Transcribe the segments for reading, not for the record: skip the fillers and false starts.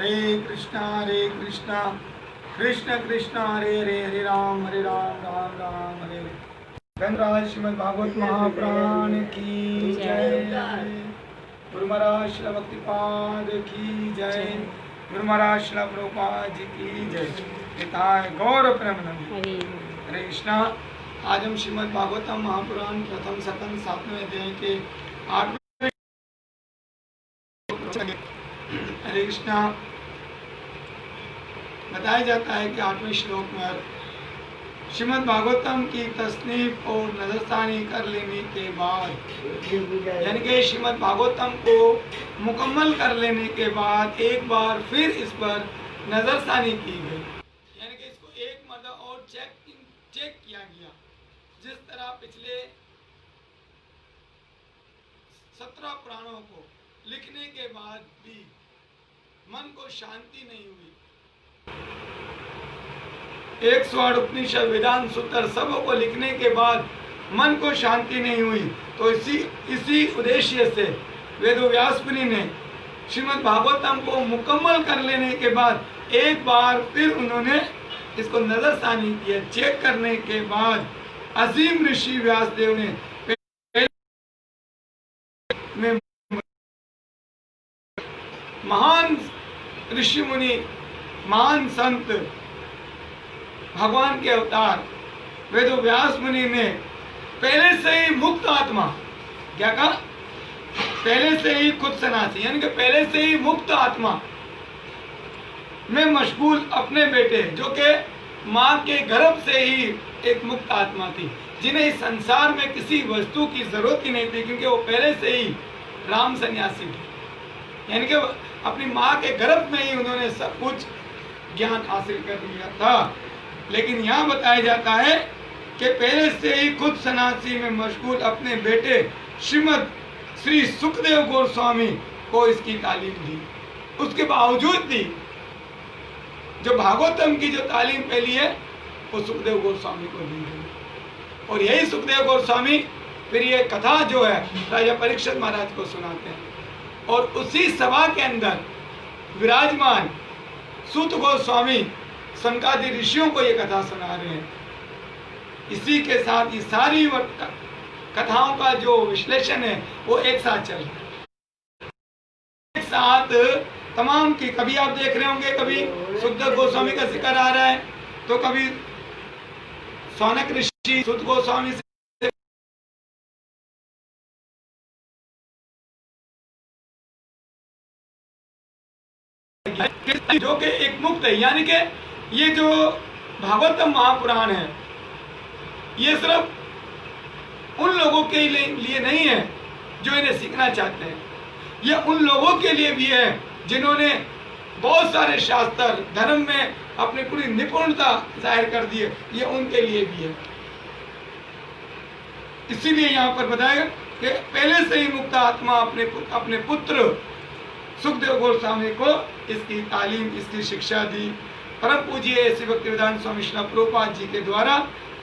हरे कृष्णा कृष्ण कृष्ण हरे हरे, हरे राम राम राम हरे हरे। धनराज श्रीमद् भागवत महापुराण की जय। गुरु महाराज श्रील भक्तिपाद की जय। गुरु महाराज श्रील प्रभुपाद जी की जय। पिताय गौर प्रेमानंद। हरे कृष्णा। आज हम श्रीमद् भागवतम महापुराण प्रथम सकंद 7वें अध्याय के 8वें। हरे कृष्णा। बताया जाता है कि 8वें श्लोक में श्रीमद् भागवतम की तसनीफ और नजरसानी कर लेने के बाद, यानी कि श्रीमद् भागवतम को मुकम्मल कर लेने के बाद एक बार फिर इस पर नजरसानी की गई, यानी कि इसको एक मतलब और चेक किया गया। जिस तरह पिछले 17 पुराणों को लिखने के बाद भी मन को शांति नहीं हुई, 108 उपनिषद वेदांत सूत्र सबों को लिखने के बाद मन को शांति नहीं हुई, तो इसी उद्देश्य से वेदव्यास मुनि ने श्रीमद् भागवतम को मुकम्मल कर लेने के बाद एक बार फिर उन्होंने इसको नजरसानी किया। चेक करने के बाद असीम ऋषि व्यासदेव ने महान ऋषि मुनि, महान संत, भगवान के अवतार वेदव्यास मुनि ने पहले से ही मुक्त आत्मा, क्या कहा, पहले से ही खुद सन्यासी, यानी कि पहले से ही मुक्त आत्मा में मशगूल अपने बेटे, जो कि माँ के गर्भ से ही एक मुक्त आत्मा थी, जिन्हें इस संसार में किसी वस्तु की जरूरत ही नहीं थी, क्योंकि वो पहले से ही राम सन्यासी थे, यानी कि अपनी माँ के गर्भ में ही उन्होंने सब कुछ ज्ञान हासिल कर लिया था। लेकिन यहाँ बताया जाता है कि पहले से ही खुद सन्यासी में मशगूल अपने बेटे श्रीमद श्री सुखदेव गोस्वामी को इसकी तालीम दी। उसके बावजूद भी जो भागवतम की जो तालीम पहली है वो सुखदेव गोस्वामी को दी गई, और यही सुखदेव गोस्वामी फिर ये कथा जो है राजा परीक्षित महाराज को सुनाते हैं, और उसी सभा के अंदर विराजमान सूत गोस्वामी सनकादि ऋषियों को ये कथा सुना रहे हैं। इसी के साथ ये सारी कथाओं का जो विश्लेषण है वो एक साथ चल रहा है, एक साथ तमाम की। कभी आप देख रहे होंगे, कभी सुखदेव गोस्वामी का जिक्र आ रहा है, तो कभी सौनक ऋषि सुत गोस्वामी से जो कि एक मुक्त है, यानी कि ये जो भागवतम महापुराण है ये सिर्फ उन लोगों के लिए नहीं है जो इन्हें सीखना चाहते हैं, ये उन लोगों के लिए भी है जिन्होंने बहुत सारे शास्त्र धर्म में अपनी पूरी निपुणता जाहिर कर दी है, ये उनके लिए भी है। इसीलिए यहाँ पर बताया कि पहले से ही मुक्त आत्मा अपने पुत्र सुखदेव गोस्वामी को इसकी तालीम, इसकी शिक्षा दी। परम पूज्य श्री भक्तिवेदांत स्वामी श्रील प्रभुपाद जी के द्वारा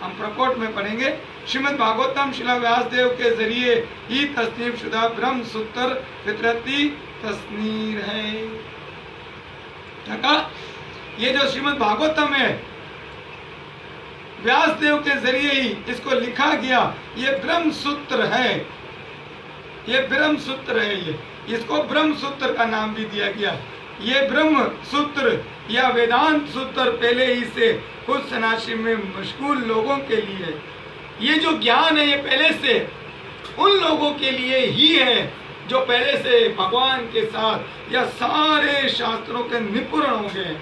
हम प्रकोट में पढ़ेंगे। श्रीमद् भागवतम श्रील व्यासदेव के जरिए ही तस्नीफ शुदा ब्रह्म सूत्र फितरती तस्नीर है। ये जो श्रीमद् भागवतम है व्यासदेव के जरिए ही इसको लिखा गया, ये ब्रह्म सूत्र है, ये ब्रह्म सूत्र है, ये इसको ब्रह्म सूत्र का नाम भी दिया गया। ये ब्रह्म सूत्र या वेदांत सूत्र पहले ही से खुद सन्यासी में मशगूल लोगों के लिए, ये जो ज्ञान है ये पहले से उन लोगों के लिए ही है जो पहले से भगवान के साथ या सारे शास्त्रों के निपुण हो गए,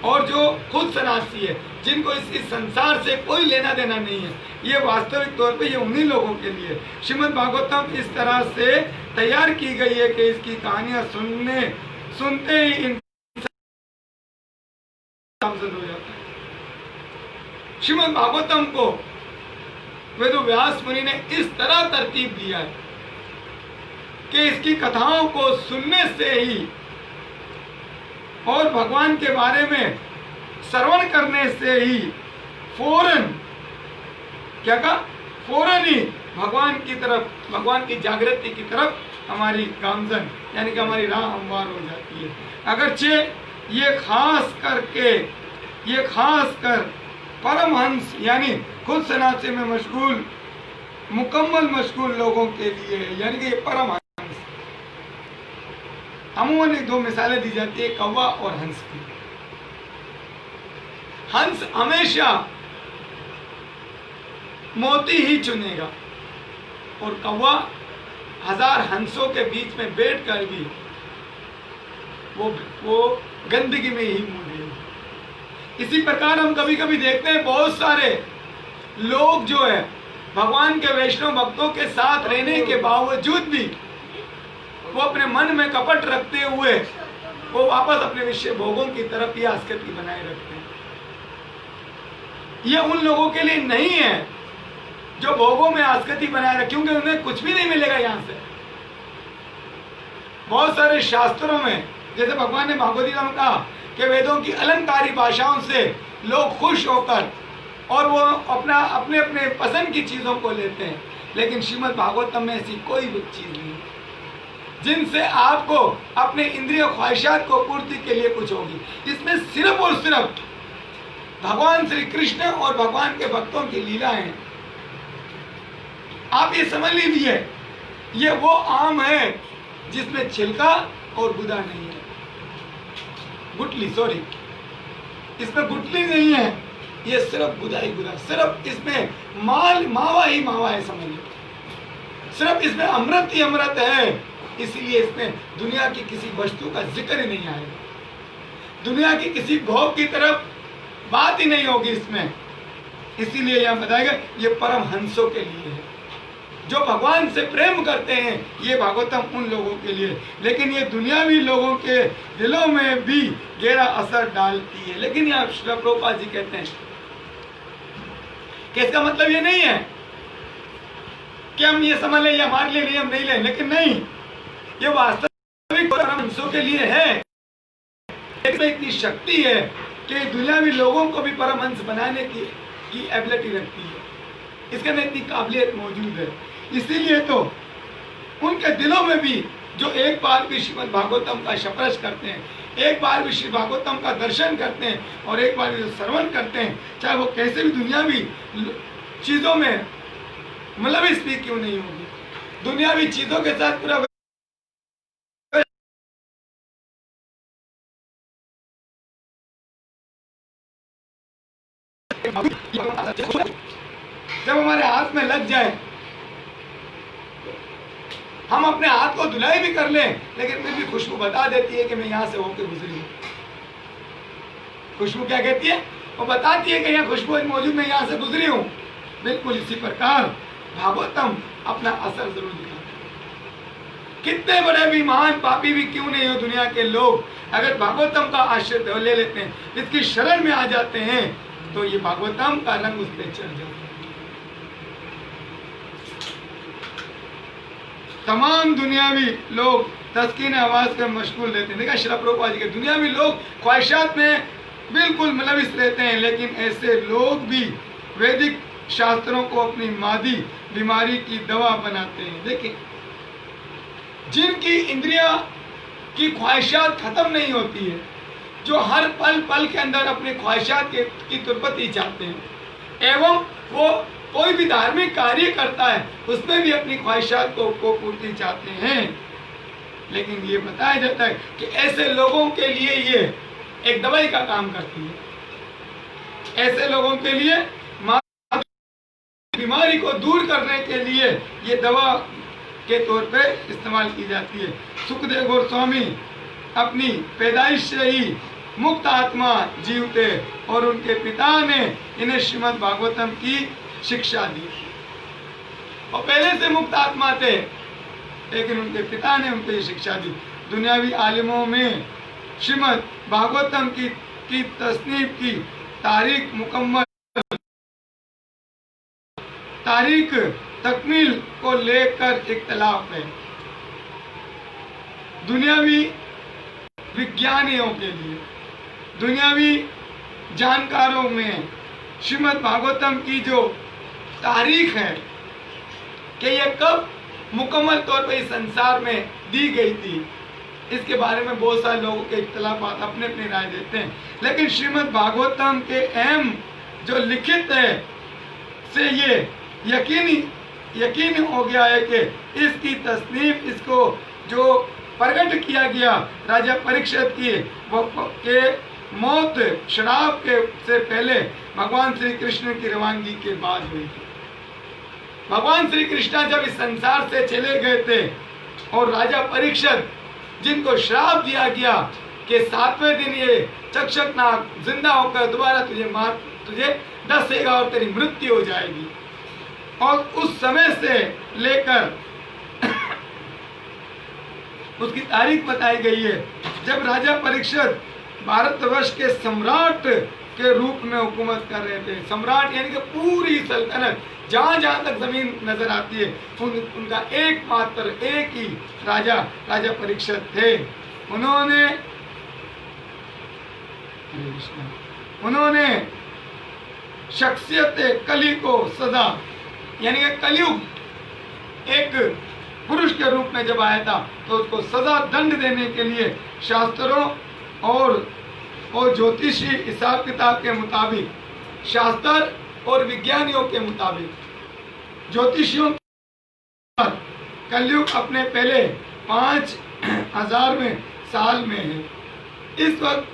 और जो खुद सन्यासी है, जिनको इस संसार से कोई लेना देना नहीं है। ये वास्तविक तौर पे ये उन्हीं लोगों के लिए श्रीमद् भागवतम इस तरह से तैयार की गई है कि इसकी कहानियां सुनते ही इंसान हो जाता है। श्रीमद् भागवतम को वेदव्यास मुनि ने इस तरह तरतीब दिया है कि इसकी कथाओं को सुनने से ही और भगवान के बारे में श्रवण करने से ही फौरन, क्या कहा, फौरन ही भगवान की तरफ, भगवान की जागृति की तरफ हमारी गामजन यानी कि हमारी राह हमवार हो जाती है। अगरचे ये खास कर परमहंस यानी खुद सन्यासी में मशगूल, मुकम्मल मशगूल लोगों के लिए है, यानी कि ये परमहंस। अमूमन दो मिसालें दी जाती है, कौवा और हंस की। हंस हमेशा मोती ही चुनेगा और कौवा 1000 हंसों के बीच में बैठकर भी वो गंदगी में ही मुड़ गए। इसी प्रकार हम कभी कभी देखते हैं बहुत सारे लोग जो है भगवान के वैष्णव भक्तों के साथ रहने के बावजूद भी वो अपने मन में कपट रखते हुए वो वापस अपने विषय भोगों की तरफ ही आसक्ति बनाए रखते हैं। ये उन लोगों के लिए नहीं है जो भोगों में आसक्ति बनाए रखे, क्योंकि उन्हें कुछ भी नहीं मिलेगा यहां से। बहुत सारे शास्त्रों में, जैसे भगवान ने भागवत गीता में कहा कि वेदों की अलंकारी भाषाओं से लोग खुश होकर और वो अपने अपने पसंद की चीजों को लेते हैं, लेकिन श्रीमद् भागवतम में ऐसी कोई भी चीज नहीं है जिनसे आपको अपने इंद्रिय ख्वाहिशात को पूर्ति के लिए कुछ होगी। इसमें सिर्फ और सिर्फ भगवान श्री कृष्ण और भगवान के भक्तों की लीला है। आप ये समझ लीजिए, ये वो आम है जिसमें छिलका और गुदा नहीं है, गुठली, सॉरी, इसमें गुठली नहीं है, ये सिर्फ गुदा ही गुदा, सिर्फ इसमें मावा ही मावा है, समझिए। सिर्फ इसमें अमृत ही अमृत है, इसलिए इसमें दुनिया की किसी वस्तु का जिक्र ही नहीं आएगा, दुनिया की किसी भोग की तरफ बात ही नहीं होगी इसमें। इसीलिए यह बताएगा ये परम हंसों के लिए है, जो भगवान से प्रेम करते हैं। ये भागवतम उन लोगों के लिए, लेकिन ये दुनियावी लोगों के दिलों में भी गहरा असर डालती है। लेकिन यहाँ श्रील प्रभुपाद जी कहते हैं कि इसका मतलब ये नहीं है कि हम ये समझ लें ये हमारे लिए नहीं, हम नहीं लें, लेकिन नहीं, ये वास्तविक परम हंसों के लिए है। इसमें इतनी शक्ति है कि दुनियावी लोगों को भी परमहंस बनाने की एबिलिटी रखती है, इसके अंदर इतनी काबिलियत मौजूद है। इसीलिए तो उनके दिलों में भी जो एक बार भी श्रीमद् भागवतम का स्पर्श करते हैं, एक बार भी श्री भागवतम का दर्शन करते हैं और एक बार भी जो श्रवण करते हैं, चाहे वो कैसे भी दुनियावी चीजों में मुलविस भी क्यों नहीं होगी, दुनियावी चीजों के साथ पूरा जब हमारे हाथ में लग जाए, हम अपने हाथ को धुलाई भी कर लें, लेकिन फिर भी खुशबू बता देती है कि मैं यहां से होकर गुजरी हूं। खुशबू क्या कहती है? वो बताती है कि यहाँ खुशबू मौजूद, मैं यहां से गुजरी हूं। बिल्कुल इसी प्रकार भागवतम अपना असर जरूर दिखाता है। कितने बड़े भी महान पापी भी क्यों नहीं हो दुनिया के लोग, अगर भागवतम का आश्रय ले लेते हैं, इसकी शरण में आ जाते हैं, तो ये भागवतम का रंग उस पर चढ़ जाता है। तमाम दुनियावी लोग तस्कीन आवाज में मशगूल रहते हैं। देखा श्रील प्रभुपाद जी के दुनियावी लोग ख्वाहिशात में बिल्कुल मुलविस रहते हैं, लेकिन ऐसे लोग भी वैदिक शास्त्रों को अपनी मादी बीमारी की दवा बनाते हैं। देखिए, जिनकी इंद्रिया की ख्वाहिशात खत्म नहीं होती है, जो हर पल पल के अंदर अपने ख्वाहिशात की तुरपती चाहते हैं, एवं वो कोई भी धार्मिक कार्य करता है उसमें भी अपनी ख्वाहिशात को पूर्ति चाहते हैं, लेकिन ये बताया जाता है कि ऐसे लोगों के लिए ये एक दवाई का काम करती है। ऐसे लोगों के लिए बीमारी को दूर करने के लिए ये दवा के तौर पे इस्तेमाल की जाती है। सुखदेव गोस्वामी अपनी पैदाइश से ही मुक्त आत्मा जीव थे और उनके पिता ने इन्हें श्रीमद् भागवतम की शिक्षा दी, और पहले से मुक्त आत्मा थे, लेकिन उनके पिता ने उनको ये शिक्षा दी। दुनियावी आलिमों में श्रीमद् भागवतम की तस्नीफ की तारीख मुकम्मल तारीख तकमील को लेकर इख्तिलाफ है। दुनियावी विज्ञानियों के लिए, दुनियावी जानकारों में श्रीमद् भागवतम की जो तारीख है कि ये कब मुकम्मल तौर पर इस संसार में दी गई थी, इसके बारे में बहुत सारे लोगों के इख्तिलाफात अपने अपनी राय देते हैं, लेकिन श्रीमद् भागवतम के अहम जो लिखित है से ये यकीन हो गया है कि इसकी तस्नीफ, इसको जो प्रकट किया गया राजा परीक्षित की वो के मौत शराब के से पहले भगवान श्री कृष्ण की रवानगी के बाद हुई थी। भगवान श्री कृष्ण जब इस संसार से चले गए थे और राजा परीक्षित जिनको श्राप दिया गया कि 7वें दिन ये चक्षकनाग जिंदा होकर दोबारा तुझे डसेगा और तेरी मृत्यु हो जाएगी, और उस समय से लेकर उसकी तारीख बताई गई है जब राजा परीक्षित भारतवर्ष के सम्राट के रूप में हुकूमत कर रहे थे। सम्राट यानी कि पूरी सल्तनत जहां जहां तक जमीन नजर आती है उनका एकमात्र एक ही राजा परीक्षित थे। उन्होंने शख्सियत कली को सजा यानी कि कलयुग एक पुरुष के रूप में जब आया था तो उसको सजा दंड देने के लिए शास्त्रों और ज्योतिषी हिसाब किताब के मुताबिक, शास्त्र और विज्ञानियों के मुताबिक ज्योतिषियों कलयुग अपने पहले 5000वें साल में है। इस वक्त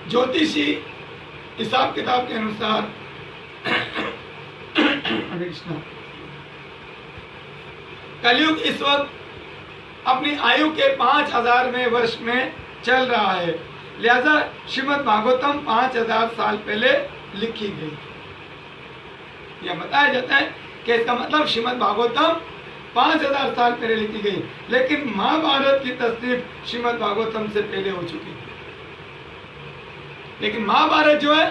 ज्योतिषी हिसाब किताब के अनुसार कलयुग इस वक्त अपनी आयु के 5000वें वर्ष में चल रहा है, लिहाजा श्रीमद् भागवतम 5000 साल पहले लिखी गई। यह बताया जाता है कि इसका मतलब श्रीमद् भागवतम 5000 साल पहले लिखी गई, लेकिन महाभारत की तस्दीक श्रीमद् भागवतम से पहले हो चुकी थी। लेकिन महाभारत जो है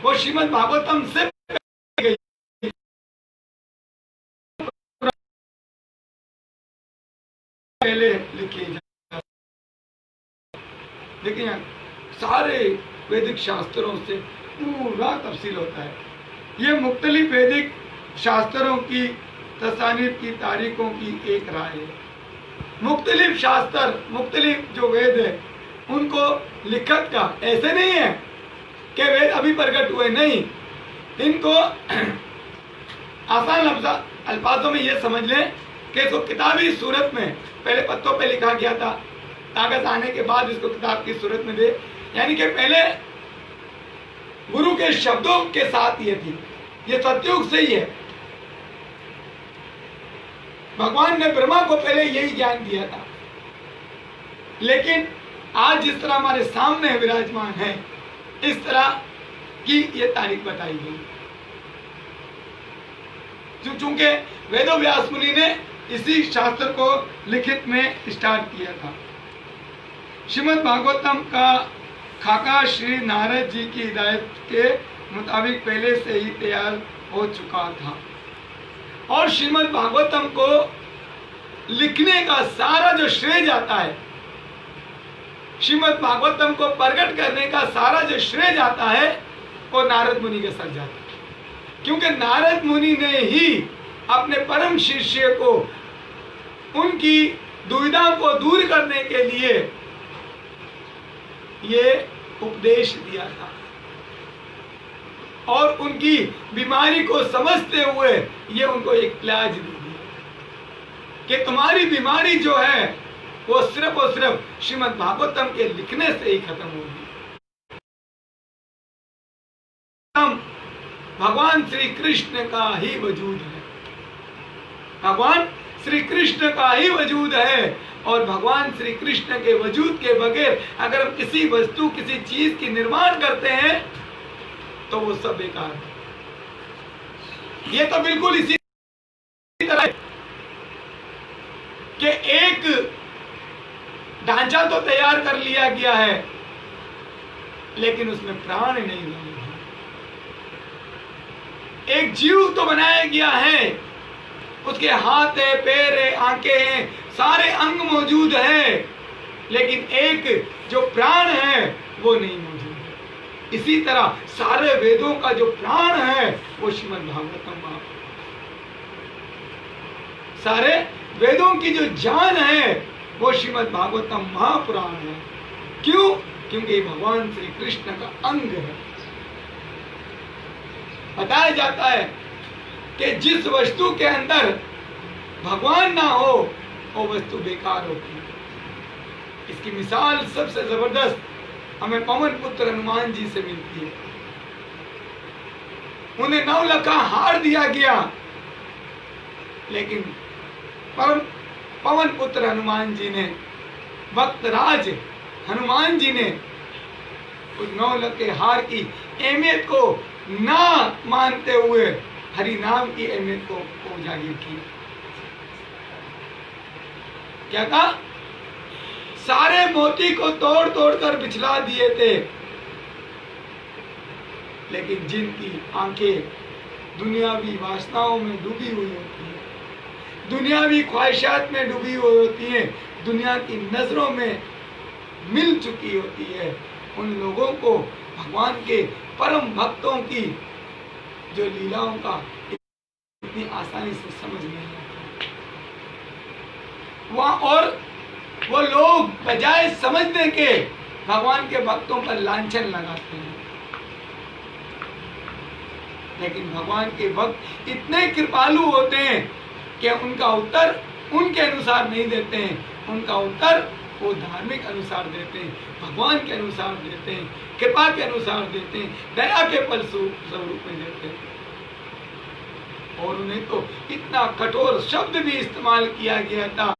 वो श्रीमद् भागवतम से पहले लिखी जाती, लेकिन सारे वैदिक शास्त्रों से पूरा तफसील होता है। ये मुख्तलिफ वैदिक शास्त्रों की तसानीफ की तारीखों की एक राय है। मुख्तलिफ शास्त्र, मुख्तलिफ जो वेद है उनको लिखत का ऐसे नहीं है कि वेद अभी प्रकट हुए, नहीं, इनको आसान अल्फाजों में ये समझ लें कि इसको किताबी सूरत में पहले पत्तों पे लिखा गया था, कागज आने के बाद इसको किताब की सूरत में दे, यानी कि पहले गुरु के शब्दों के साथ ये थी। ये सतयुग से ही है। भगवान ने ब्रह्मा को पहले यही ज्ञान दिया था, लेकिन आज जिस तरह हमारे सामने विराजमान है इस तरह की ये तारीख बताई गई। चूंकि वेदो व्यास मुनि ने इसी शास्त्र को लिखित में स्टार्ट किया था। श्रीमद् भागवतम का खाका श्री नारद जी की हिदायत के मुताबिक पहले से ही तैयार हो चुका था, और श्रीमद् भागवतम को लिखने का सारा जो श्रेय जाता है, श्रीमद् भागवतम को प्रकट करने का सारा जो श्रेय जाता है वो नारद मुनि के सर जाता है, क्योंकि नारद मुनि ने ही अपने परम शिष्य को उनकी दुविधा को दूर करने के लिए ये उपदेश दिया था, और उनकी बीमारी को समझते हुए ये उनको एक इलाज दे दिया कि तुम्हारी बीमारी जो है वो सिर्फ और सिर्फ श्रीमद् भागवतम के लिखने से ही खत्म होगी। भगवान श्री कृष्ण का ही वजूद है, भगवान श्री कृष्ण का ही वजूद है, और भगवान श्री कृष्ण के वजूद के बगैर अगर हम किसी वस्तु किसी चीज की निर्माण करते हैं तो वो सब बेकार है। ये तो बिल्कुल इसी तरह कि एक ढांचा तो तैयार कर लिया गया है लेकिन उसमें प्राण नहीं लगे। एक जीव तो बनाया गया है, उसके हाथ है, पैर है, आंखें हैं, सारे अंग मौजूद है, लेकिन एक जो प्राण है वो नहीं मौजूद है। इसी तरह सारे वेदों का जो प्राण है वो श्रीमद् भागवतम। सारे वेदों की जो जान है वो श्रीमद् भागवतम महापुराण है। क्यों? क्योंकि भगवान श्री कृष्ण का अंग है। बताया जाता है कि जिस वस्तु के अंदर भगवान ना हो वो वस्तु बेकार होती है। इसकी मिसाल सबसे जबरदस्त हमें पवन पुत्र हनुमान जी से मिलती है। उन्हें 9 लखा हार दिया गया, लेकिन पवन पुत्र हनुमान जी ने, भक्तराज हनुमान जी ने उस 9 लखे हार की अहमियत को ना मानते हुए हरि नाम की अहमियत को उजागर किया। क्या कहा? सारे मोती को तोड़ तोड़ कर बिछला दिए थे, लेकिन जिनकी आंखें दुनियावी वासनाओं में डूबी हुई होती है, दुनियावी ख्वाहिशात में डूबी हुई होती है, दुनिया की नजरों में मिल चुकी होती है, उन लोगों को भगवान के परम भक्तों की जो लीलाओं का इतनी आसानी से समझ नहीं आता। वहां और वो लोग बजाय समझने के भगवान के भक्तों पर लांछन लगाते हैं। लेकिन भगवान के भक्त इतने कृपालु होते हैं कि उनका उत्तर उनके अनुसार नहीं देते हैं, उनका उत्तर वो धार्मिक अनुसार देते हैं, भगवान के अनुसार देते हैं, कृपा के अनुसार देते हैं, दया के फल स्वरूप में देते हैं। और उन्हें तो इतना कठोर शब्द भी इस्तेमाल किया गया था,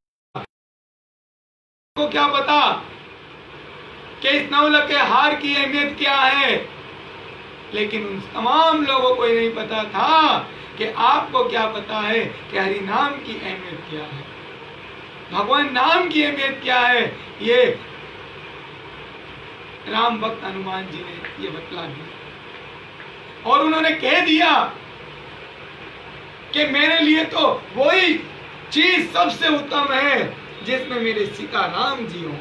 को क्या पता कि इस 9 लखे हार की अहमियत क्या है। लेकिन उन तमाम लोगों को नहीं पता था कि आपको क्या पता है कि हरि नाम की अहमियत क्या है, भगवान नाम की अहमियत क्या है। ये राम भक्त हनुमान जी ने ये बतला दिया और उन्होंने कह दिया कि मेरे लिए तो वही चीज सबसे उत्तम है जिसमें मेरे सीता राम जी हो,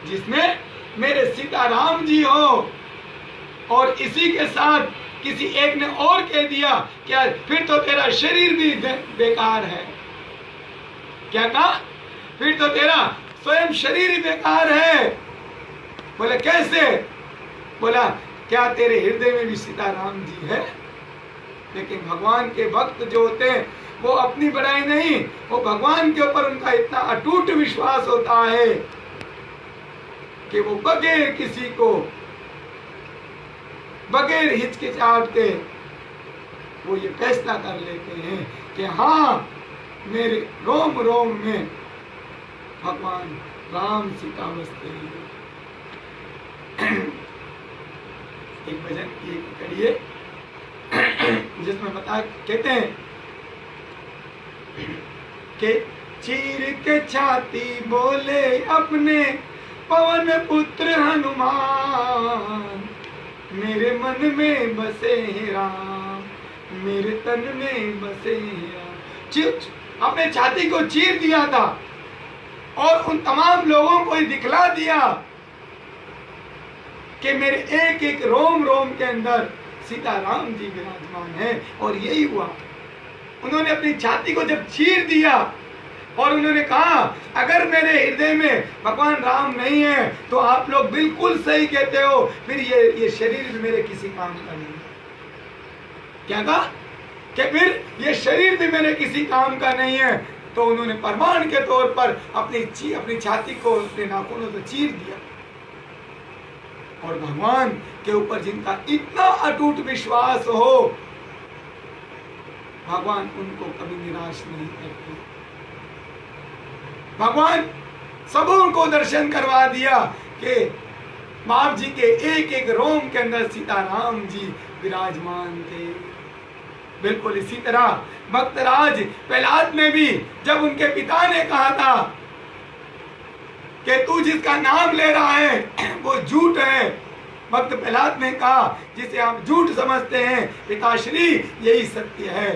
जिसमें मेरे सीता राम जी हो। और इसी के साथ किसी एक ने और कह दिया, क्या फिर तो तेरा शरीर भी बेकार है। क्या कहा? फिर तो तेरा स्वयं शरीर ही बेकार है। बोले कैसे? बोला क्या तेरे हृदय में भी सीता राम जी है? लेकिन भगवान के भक्त जो होते हैं वो अपनी बड़ाई नहीं, वो भगवान के ऊपर उनका इतना अटूट विश्वास होता है कि वो बगैर किसी को, बगैर हिचकिचाहट के वो ये फैसला कर लेते हैं कि हाँ, मेरे रोम रोम में भगवान राम सीता बसते हैं। एक भजन की कड़िए जिसमें कहते हैं कि चीर के छाती बोले अपने पवन पुत्र हनुमान, मेरे मन में बसे हैं राम, मेरे तन में बसे हैं राम। अपने छाती को चीर दिया था और उन तमाम लोगों को दिखला दिया कि मेरे एक एक रोम रोम के अंदर सीता राम जी विराजमान है। और यही हुआ। उन्होंने अपनी छाती को जब चीर दिया और उन्होंने कहा अगर मेरे हृदय में भगवान राम नहीं है तो आप लोग बिल्कुल सही कहते हो, फिर ये शरीर भी मेरे किसी काम का नहीं है। क्या कहा? कि फिर ये शरीर भी मेरे किसी काम का नहीं है। तो उन्होंने प्रमाण के तौर पर अपनी छाती को अपने नाखूनों से चीर दिया। और भगवान के ऊपर जिनका इतना अटूट विश्वास हो, भगवान उनको कभी निराश नहीं करते। भगवान सबों को दर्शन करवा दिया कि बाप जी के एक एक रोम के अंदर सीता राम जी विराजमान थे। बिल्कुल इसी तरह भक्तराज प्रहलाद ने भी, जब उनके पिता ने कहा था कि तू जिसका नाम ले रहा है वो झूठ है, भक्त प्रहलाद ने कहा जिसे आप झूठ समझते हैं पिताश्री यही सत्य है।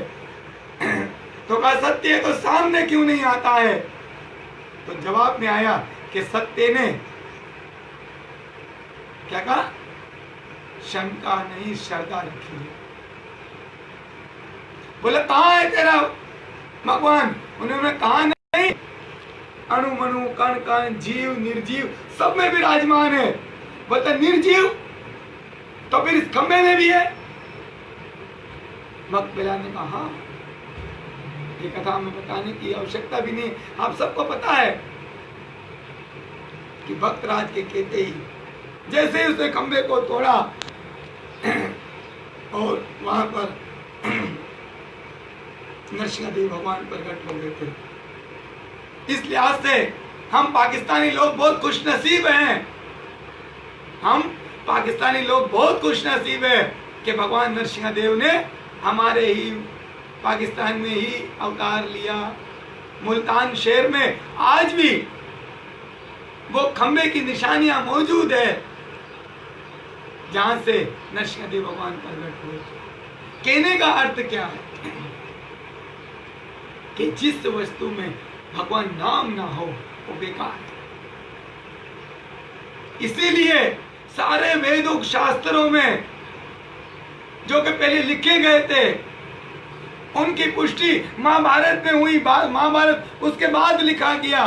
तो कहा सत्य है तो सामने क्यों नहीं आता है? तो जवाब में आया कि सत्य ने क्या कहा? शंका नहीं श्रद्धा रखी है। बोले कहां है तेरा भगवान उन्होंने कहा नहीं, अणु मनु कण कण जीव निर्जीव सब में विराजमान है। बोलता निर्जीव तो फिर इस खंबे में भी है। मकबरा ने कहा ये कथा में बताने की आवश्यकता भी नहीं, आप सबको पता है कि भक्तराज के कहते ही जैसे ही उसने खंबे को तोड़ा और वहां पर नरसिंहदेव भगवान प्रकट हो गए थे। इस लिहाज से हम पाकिस्तानी लोग बहुत खुशनसीब हैं, हम पाकिस्तानी लोग बहुत खुशनसीब है कि भगवान नरसिंहदेव ने हमारे ही पाकिस्तान में ही अवतार लिया। मुल्तान शहर में आज भी वो खंबे की निशानियां मौजूद है जहां से नरसिंहदेव भगवान प्रकट हुए। कहने का अर्थ क्या है कि जिस वस्तु में भगवान नाम ना हो वो बेकार है। इसीलिए सारे वेदों शास्त्रों में जो कि पहले लिखे गए थे उनकी पुष्टि महाभारत में हुई। महाभारत उसके बाद लिखा गया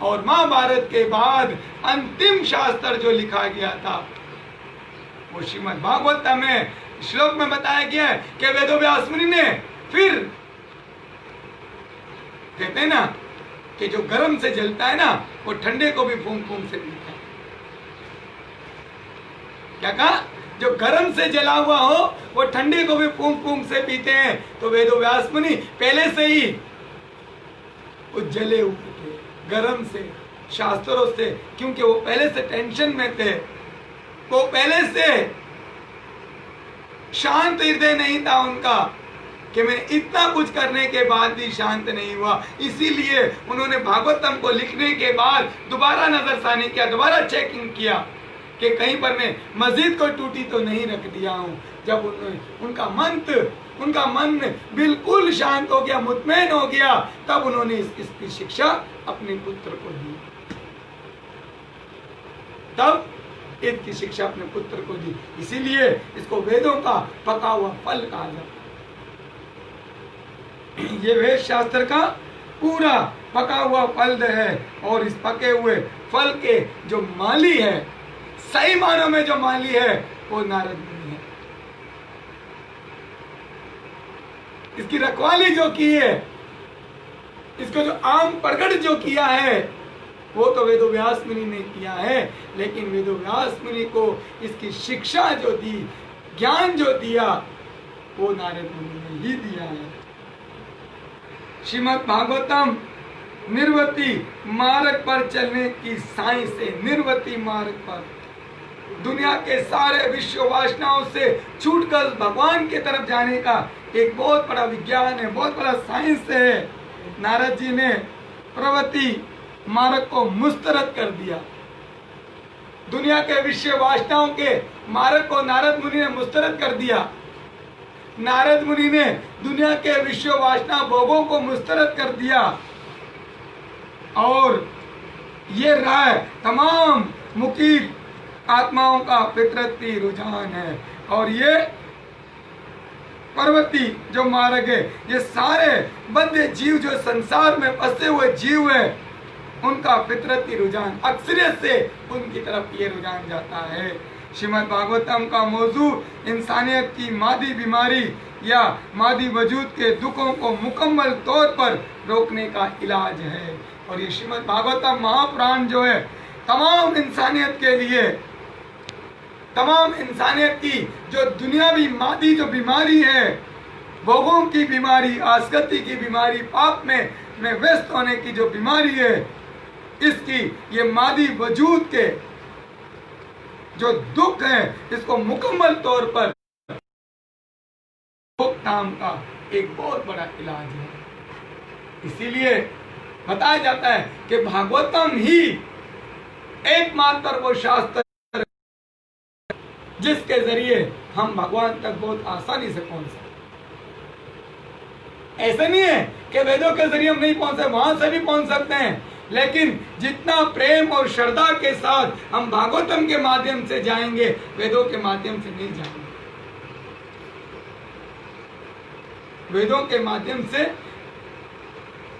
और महाभारत के बाद अंतिम शास्त्र जो लिखा गया था वो श्रीमद् भागवत में श्लोक में बताया गया है कि वेदव्यास मुनि ने फिर कहते हैं ना कि जो गर्म से जलता है ना वो ठंडे को भी फूंक फूंक से पीता है। क्या कहा? जो गर्म से जला हुआ हो वो ठंडे को भी फूंक फूंक से पीते हैं। तो वेदव्यास मुनि पहले से ही वो जले हुए थे गर्म से, शास्त्रों से, क्योंकि वो पहले से टेंशन में थे, वो पहले से शांत हृदय नहीं था उनका कि मैं इतना कुछ करने के बाद भी शांत नहीं हुआ। इसीलिए उन्होंने भागवतम को लिखने के बाद दोबारा नजरसानी किया, दोबारा चेकिंग किया कि कहीं पर मैं मस्जिद को टूटी तो नहीं रख दिया हूँ। जब उनका मन बिल्कुल शांत हो गया, मुतमैन हो गया, तब उन्होंने इसकी शिक्षा अपने पुत्र को दी। तब इसकी शिक्षा अपने पुत्र को दी। इसीलिए इसको वेदों का पका हुआ फल कहा जाता है। ये वेद शास्त्र का पूरा पका हुआ फल है और इस पके हुए फल के जो माली है, सही मानों में जो माली है वो नारद मुनि है। इसकी रखवाली जो की है, इसको जो आम प्रकट जो किया है वो तो वेदव्यास मुनि ने किया है, लेकिन वेदव्यास मुनि को इसकी शिक्षा जो दी, ज्ञान जो दिया, वो नारद मुनि ने ही दिया है। श्रीमद् भागवतम निर्वती मार्ग पर चलने की साइंस है। निर्वती मार्ग पर दुनिया के सारे विश्व वासनाओं से छूटकर भगवान की तरफ जाने का एक बहुत बड़ा विज्ञान है, बहुत बड़ा साइंस है। नारद जी ने प्रवृत्ति मार्ग को मुस्तरद कर दिया। दुनिया के विश्व वासनाओं के मार्ग को नारद मुनि ने मुस्तरद कर दिया। नारद मुनि ने दुनिया के विश्व वासना भोगों को मुस्तरद कर दिया और ये राय तमाम मुकील आत्माओं का फितरती रुझान है। और ये पर्वती जो मार्ग है, ये सारे बंदे जीव जो संसार में फंसे हुए जीव है, उनका फितरती रुझान अक्सरियत से उनकी तरफ ये रुझान जाता है। श्रीमद् भागवतम का मौजू इंसानियत की मादी बीमारी या मादी वजूद के दुखों को मुकम्मल तौर पर रोकने का इलाज है। और ये श्रीमद् भागवतम महापुराण जो है तमाम इंसानियत के लिए, तमाम इंसानियत की जो दुनियावी मादी जो बीमारी है, भोगों की बीमारी, आसक्ति की बीमारी, पाप में व्यस्त होने की जो बीमारी है, इसकी ये मादी वजूद के जो दुख है, इसको मुकम्मल तौर पर रोकथाम का एक बहुत बड़ा इलाज है। इसीलिए बताया जाता है कि भागवतम ही एकमात्र वो शास्त्र जिसके जरिए हम भगवान तक बहुत आसानी से पहुंच सकते। ऐसा नहीं है कि वेदों के जरिए हम नहीं पहुंच सकते, वहां से भी पहुंच सकते हैं, लेकिन जितना प्रेम और श्रद्धा के साथ हम भागवतम के माध्यम से जाएंगे, वेदों के माध्यम से नहीं जाएंगे। वेदों के माध्यम से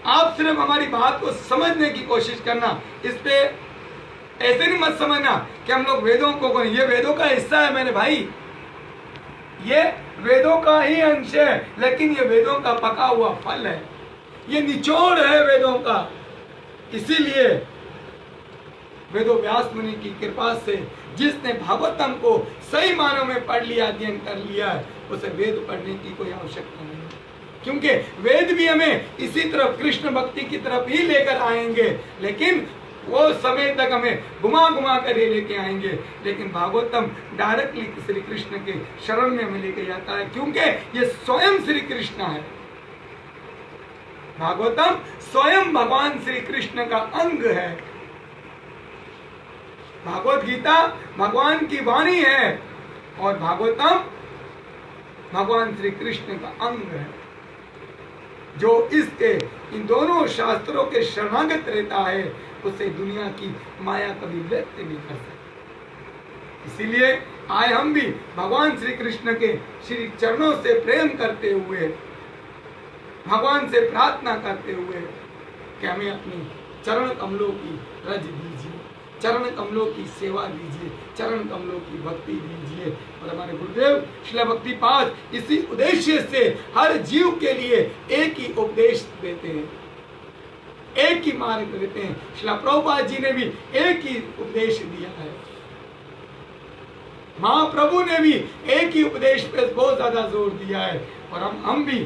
आप सिर्फ हमारी बात को समझने की कोशिश करना। इस पे ऐसे नहीं मत समझना कि हम लोग वेदों को, ये वेदों का हिस्सा है मेरे भाई, ये वेदों का ही अंश है, लेकिन ये वेदों का पका हुआ फल है, ये निचोड़ है वेदों का। इसीलिए वेदो व्यास मुनि की कृपा से जिसने भागवतम को सही मानों में पढ़ लिया, अध्ययन कर लिया है, उसे वेद पढ़ने की कोई आवश्यकता नहीं, क्योंकि वेद भी हमें इसी तरफ कृष्ण भक्ति की तरफ ही लेकर आएंगे, लेकिन वो समय तक हमें घुमा घुमा कर ये लेके आएंगे। लेकिन भागवतम डायरेक्टली श्री कृष्ण के शरण में हमें लेके जाता है, क्योंकि ये स्वयं श्री कृष्ण है। भागवतम स्वयं भगवान श्री कृष्ण का अंग है। भागवत गीता भगवान की वाणी है और भागवतम भगवान श्री कृष्ण का अंग है। जो इसके इन दोनों शास्त्रों के शरणागत रहता है, उसे दुनिया की माया कभी व्यक्त नहीं कर सकती। इसीलिए आए हम भी भगवान श्री कृष्ण के श्री चरणों से प्रेम करते हुए, भगवान से प्रार्थना करते हुए कि हमें अपनी चरण कमलों की रज दीजिए, चरण कमलों की सेवा दीजिए, चरण कमलों की भक्ति दीजिए। और हमारे गुरुदेव श्रील भक्तिपाद इसी उद्देश्य से हर जीव के लिए एक ही उपदेश देते हैं, एक ही मार्ग देते हैं। श्रील प्रभुपाद जी ने भी एक ही उपदेश दिया है, महाप्रभु ने भी एक ही उपदेश पे बहुत ज्यादा जोर दिया है। और हम भी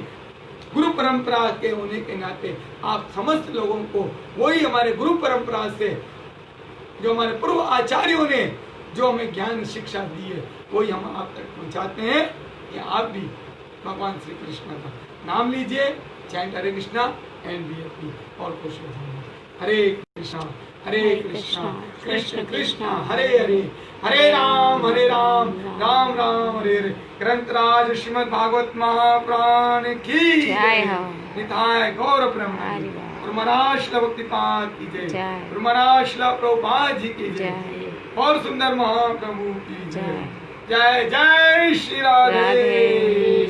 गुरु परंपरा के होने के नाते आप समस्त लोगों को वही हमारे गुरु परंपरा से, जो हमारे पूर्व आचार्यों ने जो हमें ज्ञान शिक्षा दी है, वही हम आप तक पहुंचाते हैं कि आप भी भगवान श्री कृष्ण का नाम लीजिए, chant Hare Krishna and be happy, और खुश हो जाइए। हरे कृष्णा कृष्ण कृष्ण हरे हरे, हरे राम राम राम हरे हरे। ग्रंथराज श्रीमद् भागवत महापुराण की निताय गौर ब्रह्म। गुरु महाराज श्रील भक्तिपाद की जय, गुरु महाराज श्रील प्रभुपाद जी की जय, और सुंदर महाप्रभु की जय। जय जय श्री राधे।